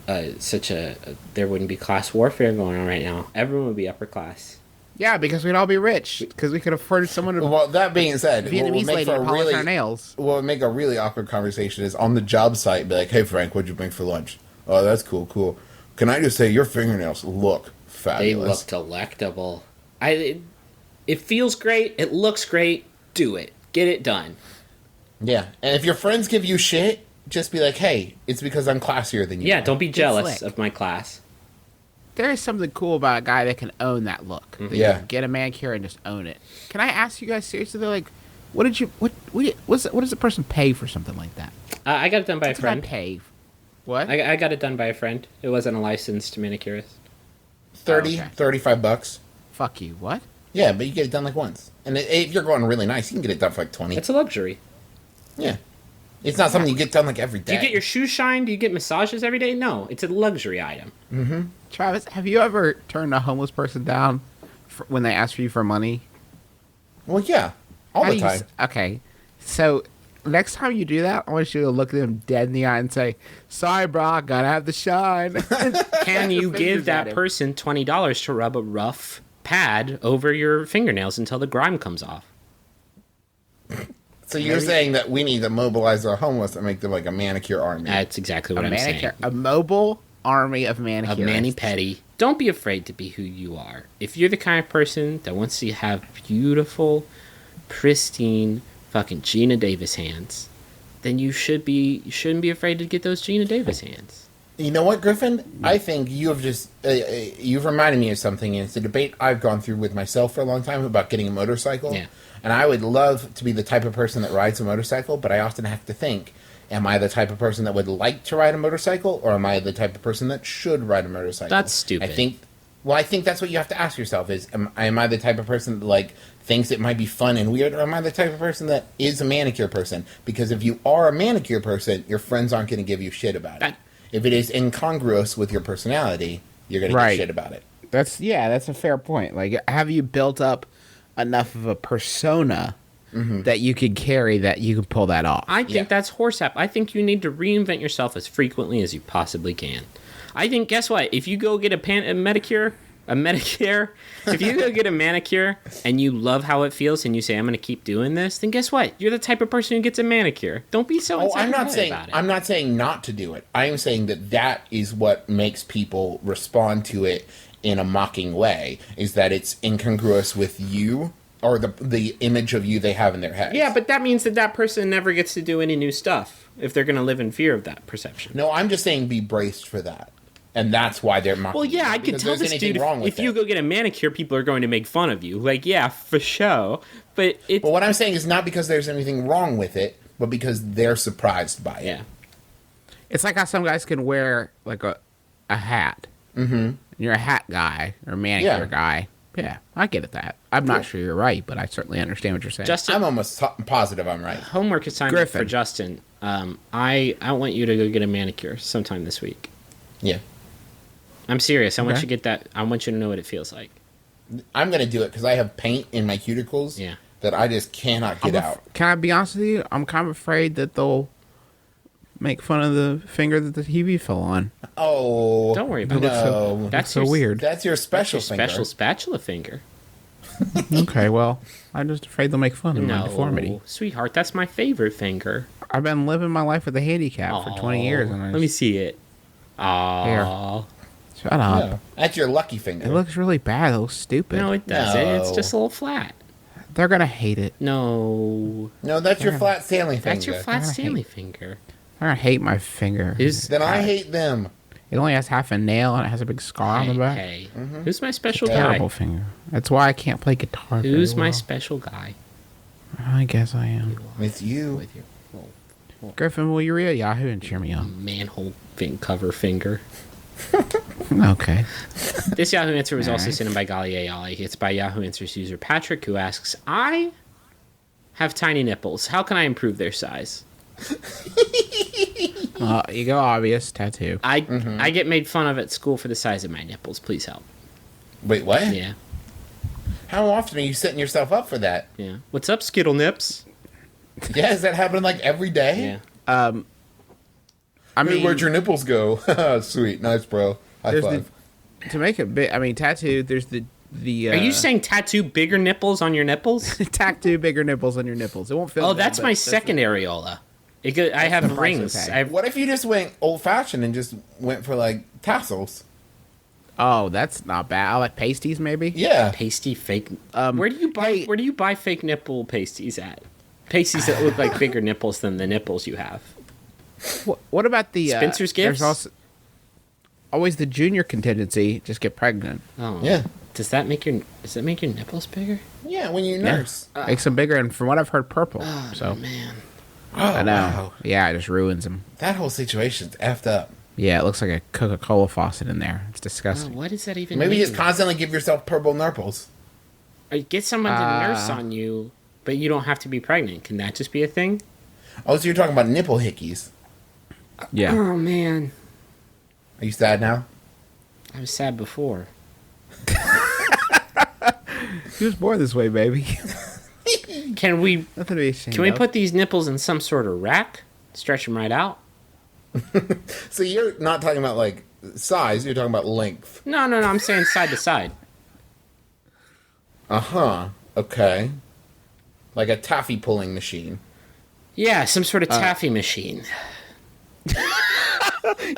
there wouldn't be class warfare going on right now. Everyone would be upper class. Yeah, because we'd all be rich because we could afford someone to Well, that being said, what Vietnamese would make lady for to a polish really our nails. what would make a really awkward conversation is on the job site. Be like, "Hey Frank, what'd you bring for lunch? Oh, that's cool. Can I just say your fingernails look They fabulous? look delectable. It feels great. It looks great. Do it. Get it done. Yeah, and if your friends give you shit, just be like, "Hey, it's because I'm classier than you." Yeah, are." don't be jealous slick. of my class. There is something cool about a guy that can own that look. That you Yeah. can get a manicure and just own it. Can I ask you guys seriously? They're like, what does the person pay for something like that? I got it done by a What did I friend. pay? What? I got it done by a friend. It wasn't a licensed manicurist. 30, okay. $35. Fuck you. What? Yeah, but you get it done like once. And if you're going really nice, you can get it done for like 20. It's a luxury. Yeah. It's not something you get done like every day. Do you get your shoes shined? Do you get massages every day? No, it's a luxury item. Travis, have you ever turned a homeless person down when they ask for you for money? Well, yeah. All How the do you time. okay, so next time you do that, I want you to look them dead in the eye and say, "Sorry, bro, I gotta have the shine." Can you Fingers give at that him. person $20 to rub a rough pad over your fingernails until the grime comes off? So you're saying that we need to mobilize our homeless and make them like a manicure army. That's exactly a what I'm manicure, saying. a mobile army of A manicurists. mani-pedi. Don't be afraid to be who you are. If you're the kind of person that wants to have beautiful, pristine, fucking Gina Davis hands, then you shouldn't be afraid to get those Gina Davis hands. You know what, Griffin? I think you have just you've reminded me of something. It's a debate I've gone through with myself for a long time about getting a motorcycle. Yeah. And I would love to be the type of person that rides a motorcycle, but I often have to think, am I the type of person that would like to ride a motorcycle, or am I the type of person that should ride a motorcycle? That's stupid. I think that's what you have to ask yourself is, am I the type of person that like thinks it might be fun and weird, or am I the type of person that is a manicure person? Because if you are a manicure person, your friends aren't going to give you shit about it. That- If it is incongruous with your personality, you're going to Right. get shit about it. That's a fair point. Like, have you built up enough of a persona that you could carry that you can pull that off? I think Yeah. that's horsehap. I think you need to reinvent yourself as frequently as you possibly can. I think, guess what? If you go get a Medicare, if you go get a manicure and you love how it feels and you say, I'm going to keep doing this, then guess what? You're the type of person who gets a manicure. Don't be so Oh, inside I'm your not head saying about it. I'm not saying not to do it. I am saying that is what makes people respond to it in a mocking way. Is that it's incongruous with you or the image of you they have in their head. Yeah, but that means that person never gets to do any new stuff if they're going to live in fear of that perception. No, I'm just saying be braced for that. And that's why they're mocking Well, yeah, you, I could because tell there's this anything dude wrong with if you it. go get a manicure, people are going to make fun of you. Like, yeah, for sure. But it's... But what I'm saying is not because there's anything wrong with it, but because they're surprised by it. Yeah. It's like how some guys can wear like a hat. Mm-hmm. You're a hat guy or a manicure Yeah. guy. Yeah, I get it. That I'm not sure you're right, but I certainly understand what you're saying. Justin, I'm almost positive I'm right. homework assignment Griffin. for Justin. I want you to go get a manicure sometime this week. Yeah. I'm serious. I want Okay. you to get that. I want you to know what it feels like. I'm going to do it because I have paint in my cuticles Yeah. that I just cannot get out. Can I be honest with you? I'm kind of afraid that they'll make fun of the finger that the TV fell on. Oh. Don't worry about it. No. That's so your, weird. That's your That's special your finger. special spatula finger. Okay, well, I'm just afraid they'll make fun of my deformity. Sweetheart, that's my favorite finger. I've been living my life with a handicap for 20 years. And I Let me just, see it. Aww. shut up. Yeah. That's your lucky finger. It looks really bad. It looks stupid. No, it doesn't. It's No. just a little flat. They're going to hate it. No. No, that's your flat Stanley finger. That's your flat I hate- Stanley finger. They're going to hate my finger. Then I hate them. It only has half a nail and it has a big scar on the back. Hey, who's my special Terrible guy? finger. That's why I can't play guitar. Who's very my well. special guy? I guess I am. With you. With your little Griffin, will you read Yahoo and cheer me up? manhole cover finger. Okay. This Yahoo answer was also Alright. sent in by Gallier Ali. It's by Yahoo Answers user Patrick, who asks, I have tiny nipples. How can I improve their size? You go obvious tattoo. I get made fun of at school for the size of my nipples. Please help. Wait, what? Yeah. How often are you setting yourself up for that? Yeah. What's up, Skittlenips? Yeah, is that happening like every day? Yeah. I Hey, mean, where'd your nipples go? Sweet, nice, bro. High there's five. to make it big. I mean, tattoo. There's the Are you saying tattoo bigger nipples on your nipples? tattoo bigger nipples on your nipples? It won't feel. Oh, good, that's but my second areola. I have the price rings. I pay. I have, What if you just went old fashioned and just went for like tassels? Oh, that's not bad. I like pasties, maybe. Yeah. pasty fake. Where do you buy fake nipple pasties at? Pasties that look like bigger nipples than the nipples you have. What about the Spencer's Gifts? There's also always the junior contingency. Just get pregnant. Oh Yeah. Does that make your nipples bigger? Yeah, when you nurse. Makes them bigger, and from what I've heard, purple. so Man. Oh, I know. wow. Yeah, it just ruins them. That whole situation's effed up. Yeah, it looks like a Coca-Cola faucet in there. It's Oh, disgusting. what does that even Maybe mean? just constantly give yourself purple nurples. Or get someone to nurse on you, but you don't have to be pregnant. Can that just be a thing? Oh, so you're talking about nipple hickeys. Yeah. Oh man, Are you sad now? I was sad before. He was born this way, baby. Can we Nothing to be ashamed can we of. put these nipples in some sort of rack? Stretch them right out? So you're not talking about like size, you're talking about length. No. I'm saying side to side. Uh-huh. Okay. Like a taffy pulling machine. Yeah, some sort of taffy machine.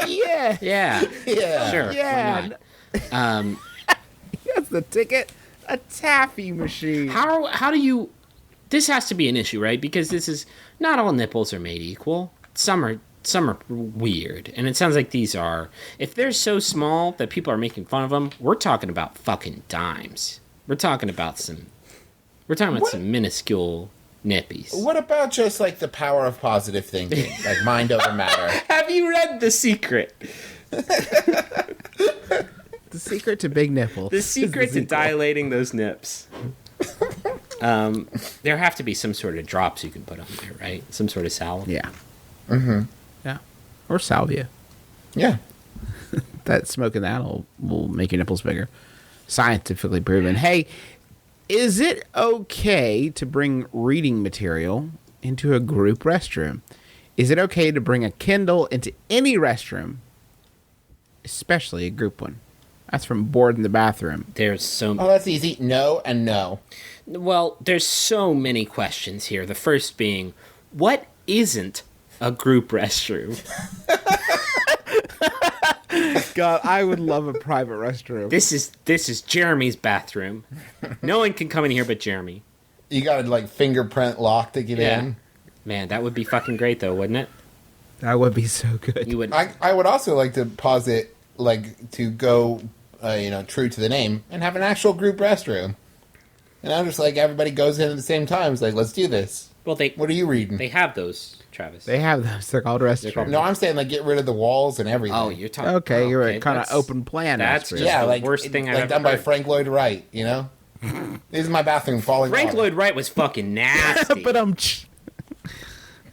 Yeah, Yeah, Yeah. sure. yeah. Why not? That's the ticket. A taffy machine. How do you? This has to be an issue, right? Because this is not all nipples are made equal. Some are weird, and it sounds like these are. If they're so small that people are making fun of them, we're talking about fucking dimes. We're talking about some minuscule nippies. What about just like the power of positive thinking? Like mind over matter. Have you read The Secret? The secret to big nipples. The secret to dilating those nips. There have to be some sort of drops you can put on there, right? Some sort of salve. Yeah. Mm-hmm. Yeah. Or salvia. Yeah. That smoking that will make your nipples bigger. Scientifically proven. Hey, is it okay to bring reading material into a group restroom? Is it okay to bring a Kindle into any restroom, especially a group one? That's from Bored in the Bathroom. There's so Oh, that's easy. No and no. well, there's so many questions here. The first being, what isn't a group restroom? God, I would love a private restroom. This is Jeremy's bathroom. No one can come in here but Jeremy. You gotta like fingerprint lock to get Yeah. in. Man, that would be fucking great, though, wouldn't it? That would be so good. You would. I would also like to posit, like, to go, true to the name, and have an actual group restroom. And I'm just like, everybody goes in at the same time. It's like, let's do this. Well, What are you reading? they have those, Travis. They have those. They're called restrooms. No, I'm saying, like, get rid of the walls and everything. Oh, you're talking. Okay, you're right. Kind of that's- open plan. That's restroom. just yeah, the like, worst thing I've like ever done by heard. Frank Lloyd Wright, you know? This is my bathroom falling Frank water. Lloyd Wright was fucking nasty. But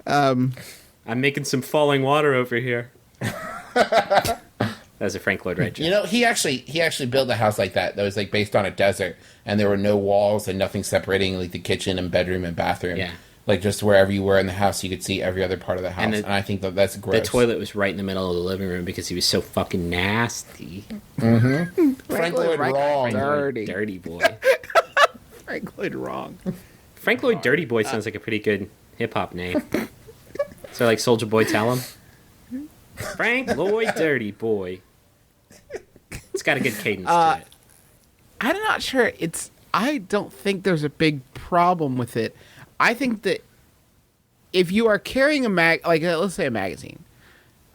I'm making some falling water over here. That's a Frank Lloyd Wright joke. You know, he actually built a house like that was like based on a desert, and there were no walls and nothing separating like the kitchen and bedroom and bathroom. Yeah. Like just wherever you were in the house, you could see every other part of the house, and, I think that's gross. The toilet was right in the middle of the living room because he was so fucking nasty. Frank Lloyd wrong. Dirty boy. Frank Lloyd wrong. Frank Lloyd Dirty Boy sounds like a pretty good hip hop name. So like Soulja Boy tell him. Frank Lloyd Dirty Boy. It's got a good cadence to it. I'm not sure. I don't think there's a big problem with it. I think that if you are carrying a let's say a magazine,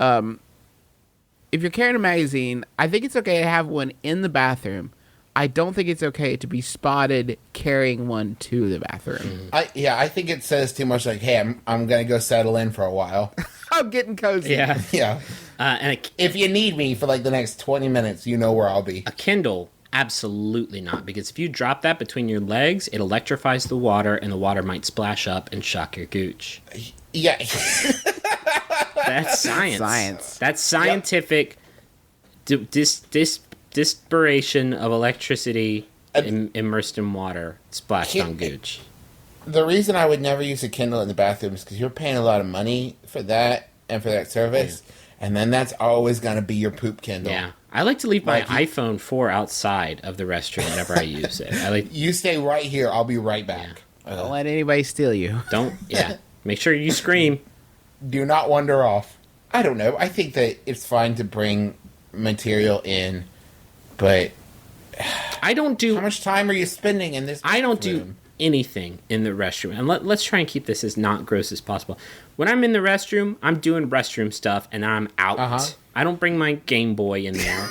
if you're carrying a magazine, I think it's okay to have one in the bathroom. I don't think it's okay to be spotted carrying one to the bathroom. I think it says too much. Like, hey, I'm gonna go settle in for a while. I'm getting cozy. Yeah. Yeah. And If you need me for like the next 20 minutes, you know where I'll be. a Kindle, absolutely not. Because if you drop that between your legs, it electrifies the water and the water might splash up and shock your gooch. Yeah. That's science. Science. That's scientific dispersion of electricity immersed in water splashed on gooch. The reason I would never use a Kindle in the bathroom is because you're paying a lot of money for that and for that service, and then that's always going to be your poop Kindle. Yeah. I like to leave my Like you- iPhone 4 outside of the restroom whenever I use it. I like You stay right here. I'll be right back. Don't let anybody steal you. Make sure you scream. Do not wander off. I don't know. I think that it's fine to bring material in, but I don't do how much time are you spending in this? I don't do room? anything in the restroom. And let's try and keep this as not gross as possible. When I'm in the restroom, I'm doing restroom stuff and I'm out. Uh-huh. I don't bring my Game Boy in there.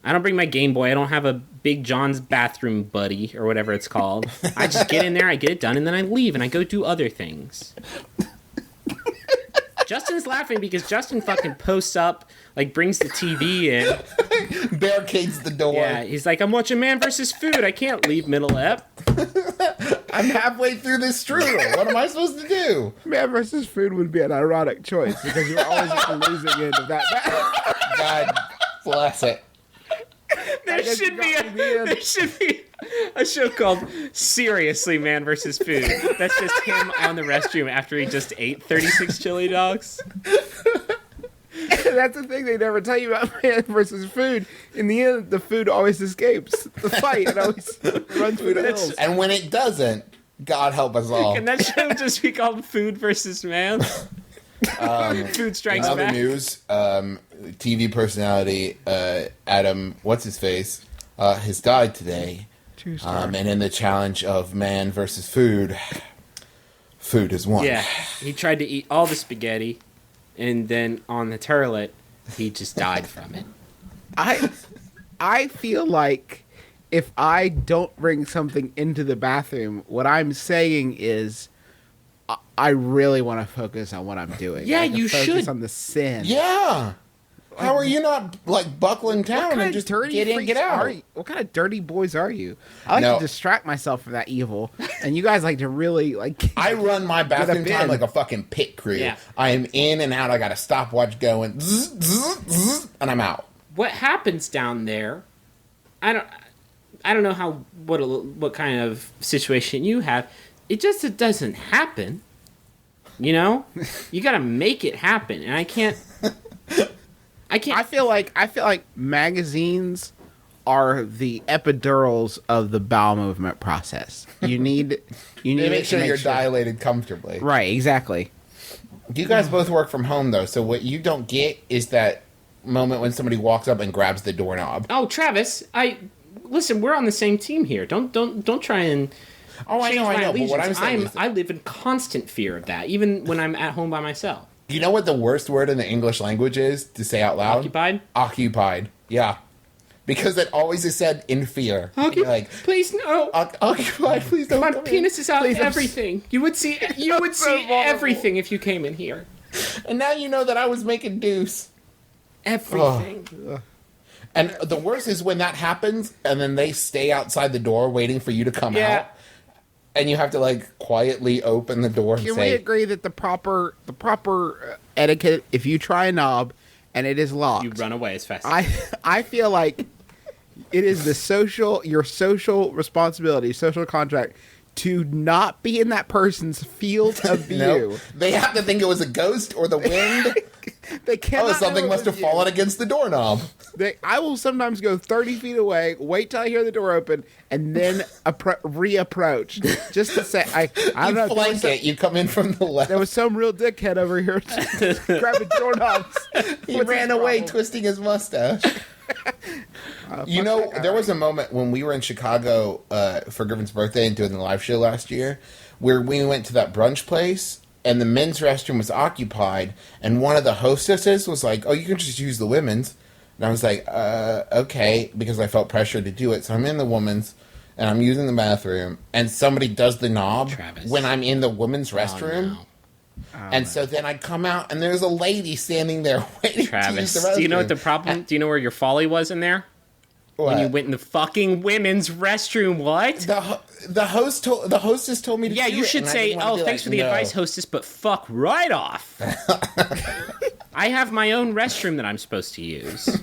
I don't bring my Game Boy. I don't have a Big John's bathroom buddy or whatever it's called. I just get in there, I get it done, and then I leave and I go do other things. Justin's laughing because Justin fucking posts up, like brings the TV in. Barricades the door. Yeah, he's like, I'm watching Man vs. Food. I can't leave middle ep. I'm halfway through this strudel. What am I supposed to do? Man versus food would be an ironic choice because you're always at the losing end of that. God bless it. There should be a show called Seriously Man vs. Food. That's just him on the restroom after he just ate 36 chili dogs. That's the thing they never tell you about man versus food. In the end, the food always escapes the fight and always runs through the hills. And when it doesn't, God help us all. Can that show just be called Food versus Man? Food Strikes In other Back. news, TV personality Adam, what's his face, has died today. True story. And in the challenge of man versus food, food has won. Yeah, he tried to eat all the spaghetti, and then on the toilet, he just died from it. I feel like if I don't bring something into the bathroom, what I'm saying is I really want to focus on what I'm doing. Yeah, I like to you focus should. on the sin. Yeah. How are you not like buckling down and just get in, get out? What kind of dirty boys are you? I like No. to distract myself from that evil, and you guys like to really like. I run my bathroom Get up time in. like a fucking pit crew. Yeah. I am in and out. I got a stopwatch going, zzz, zzz, zzz, and I'm out. What happens down there? I don't know what kind of situation you have. It doesn't happen. You know, you got to make it happen, and I can't. I feel like magazines are the epidurals of the bowel movement process. You need They to make sure you're dilated comfortably. Right, exactly. You guys both work from home though, so what you don't get is that moment when somebody walks up and grabs the doorknob. Oh, Travis, listen. We're on the same team here. Don't try and Oh, I change know, my I know. But what I'm allegiance. saying is, I live in constant fear of that, even when I'm at home by myself. you know what the worst word in the English language is to say out loud? Occupied? Occupied. Yeah. Because it always is said in fear. You're like, Please no. occupied, please don't My come in." penis is out Please, I'm everything. You would see everything if you came in here. And now you know that I was making deuce. Everything. And the worst is when that happens, and then they stay outside the door waiting for you to come out, and you have to like quietly open the door and Can we say, agree that the proper etiquette, if you try a knob and it is locked, You run away as fast. I feel like it is your social responsibility, social contract, to not be in that person's field of view. "No." They have to think it was a ghost or the wind. They cannot. Oh, something know it must have was you. fallen against the doorknob. I will sometimes go 30 feet away, wait till I hear the door open, and then reapproach, just to say, I don't know. You flank it. You come in from the left. There was some real dickhead over here grabbing doorknobs. He What's ran his away problem? twisting his mustache. You know, there was a moment when we were in Chicago for Griffin's birthday and doing the live show last year where we went to that brunch place and the men's restroom was occupied and one of the hostesses was like, "Oh, you can just use the women's." And I was like, okay, because I felt pressure to do it. So I'm in the women's and I'm using the bathroom and somebody does the knob Travis. when I'm in the women's restroom. no. And so then I come out and there's a lady standing there waiting to use Travis, the restroom. do you know what the problem? Do you know where your folly was in there? When you What? went in the fucking women's restroom. What? The hostess told me to Yeah, do you it, should and I say, didn't wanna "Oh, be thanks like, for the "No." advice, hostess," but fuck right off. I have my own restroom that I'm supposed to use.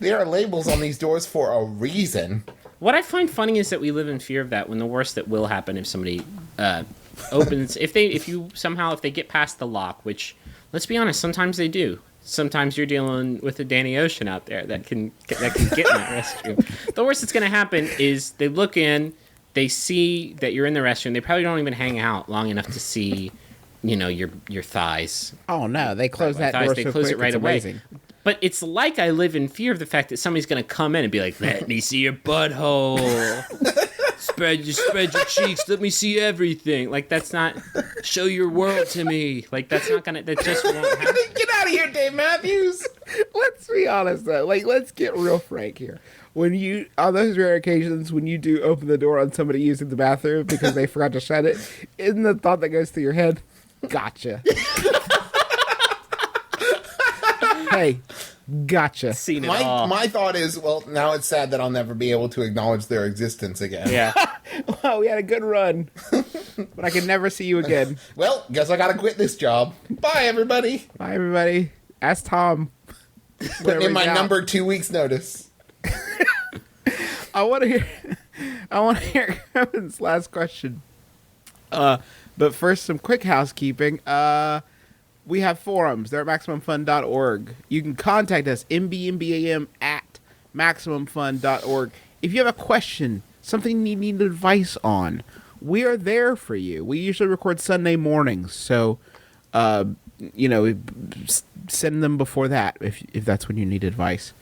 There are labels on these doors for a reason. What I find funny is that we live in fear of that when the worst that will happen if somebody opens if they get past the lock, which, let's be honest, sometimes they do. Sometimes you're dealing with a Danny Ocean out there that can get in that restroom. The worst that's going to happen is they look in, they see that you're in the restroom. They probably don't even hang out long enough to see, your thighs. Oh no, they close that Thighs, door they so close quick, it right it's away. amazing. But it's like I live in fear of the fact that somebody's going to come in and be like, "Let me see your butthole. Spread your cheeks. Let me see everything." Like, that's not, show your world to me. Like, that's not going to, that just won't happen. Get out of here, Dave Matthews. Let's be honest though. Like, let's get real frank here. When you, on those rare occasions when you do open the door on somebody using the bathroom because they forgot to shut it, isn't the thought that goes through your head, "Gotcha." Hey, gotcha. Seen it all. My thought is, well, now it's sad that I'll never be able to acknowledge their existence again. Yeah. Wow, we had a good run, but I can never see you again. Well, guess I gotta quit this job. Bye, everybody. Bye, everybody. Ask Tom. Putting in my out. number 2 weeks notice. I want to hear Kevin's last question. But first, some quick housekeeping. We have forums. They're at MaximumFun.org. You can contact us, MBMBaM at MaximumFun.org. If you have a question, something you need advice on, we are there for you. We usually record Sunday mornings, so, send them before that if that's when you need advice.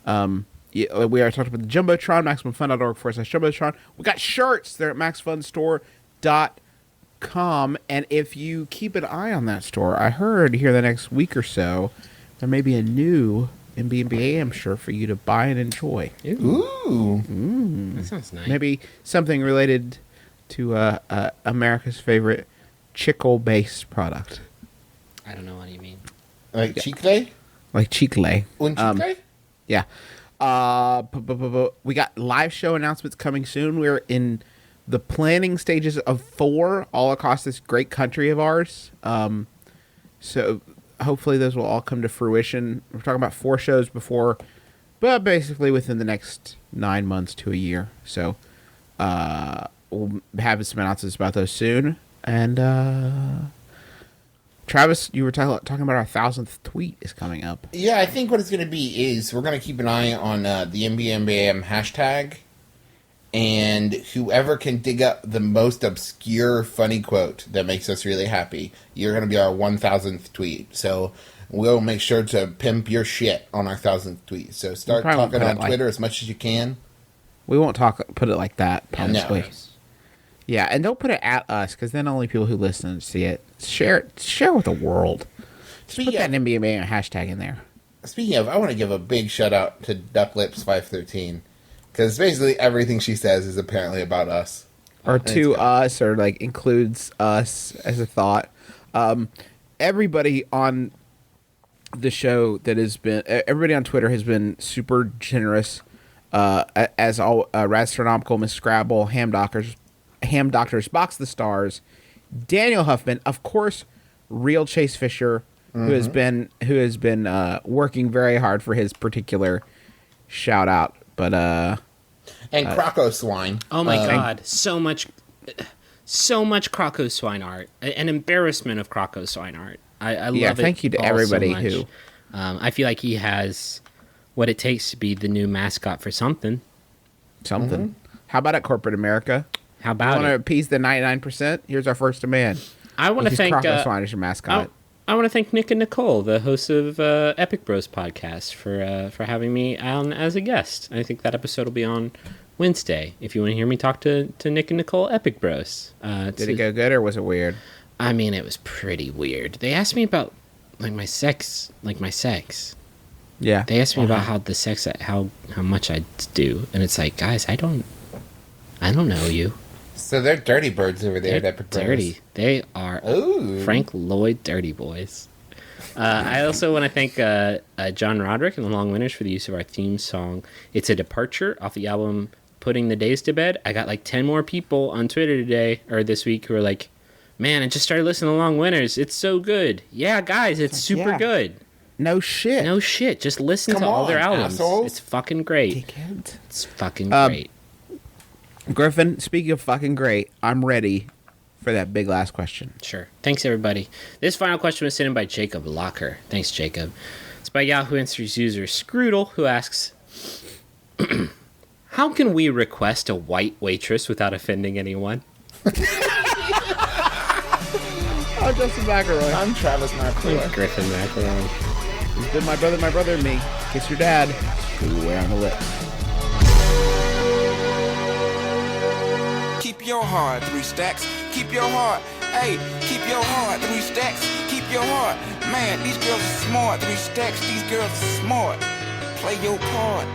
We are talking about the Jumbotron, MaximumFun.org/Jumbotron. We got shirts. They're at MaxFunStore.com. And if you keep an eye on that store, I heard here the next week or so, there may be a new MBMBaM shirt for you to buy and enjoy. Ooh. That sounds nice. Maybe something related to America's favorite chicle-based product. I don't know what you mean. Like chicle? Like chicle. Un chicle? Yeah. We got live show announcements coming soon. We're in the planning stages of 4 all across this great country of ours. So hopefully those will all come to fruition. We're talking about 4 shows before, but basically within the next 9 months to a year. So we'll have some announcements about those soon. And Travis, you were talking about our 1,000th tweet is coming up. Yeah, I think what it's going to be is we're going to keep an eye on the MBMBaM hashtag. And whoever can dig up the most obscure funny quote that makes us really happy, you're going to be our 1,000th tweet. So we'll make sure to pimp your shit on our 1,000th tweet. So start probably won't talking put on it like- Twitter as much as you can. We won't put it like that, probably. No. Yeah, and don't put it at us, because then only people who listen see it. Share with the world. Just put that MBMBaM hashtag in there. Speaking of, I want to give a big shout out to Duck Lips 513 because basically everything she says is apparently about us. Or to us, or like includes us as a thought. Everybody on the show everybody on Twitter has been super generous. As all Rastronomical, Miss Scrabble, Ham Doctors, Box the Stars, Daniel Huffman, of course, Real Chase Fisher, who has been working very hard for his particular shout out. But and Croco Swine. Oh my god, so much Croco Swine art. An embarrassment of Croco Swine art. I love it. Thank you to all everybody so much. who. I feel like he has what it takes to be the new mascot for something. How about it, corporate America? How about Want to it? appease the 99%? Here's our first demand. I want to thank Croco Swine as your mascot. I want to thank Nick and Nicole, the hosts of Epic Bros podcast, for having me on as a guest. I think that episode will be on Wednesday. If you want to hear me talk to Nick and Nicole, Epic Bros. Did it go good or was it weird? I mean, it was pretty weird. They asked me about my sex. Yeah. They asked me about how much I do, and it's like, guys, I don't know you. So they're dirty birds over there at Epic Bros. Dirty. They are Frank Lloyd dirty boys. I also want to thank John Roderick and the Long Winters for the use of our theme song. It's a departure off the album Putting the Days to Bed. I got like 10 more people on Twitter this week who are like, man, I just started listening to Long Winters. It's so good. Yeah, guys, it's super good. No shit. Just listen to all their albums. Assholes. It's fucking great. Dickhead. It's fucking great. Griffin, speaking of fucking great, I'm ready for that big last question. Sure. Thanks, everybody. This final question was sent in by Jacob Locker. Thanks, Jacob. It's by Yahoo Answers user Scroodle, who asks, how can we request a white waitress without offending anyone? Oh, Justin McElroy. I'm Travis McClure. Griffin McElroy. He's been my brother, and me. Kiss your dad. Square on the lips. Keep your heart, 3 stacks. Keep your heart. Hey, keep your heart, 3 stacks. Keep your heart. Man, these girls are smart. 3 stacks, these girls are smart. Play your part.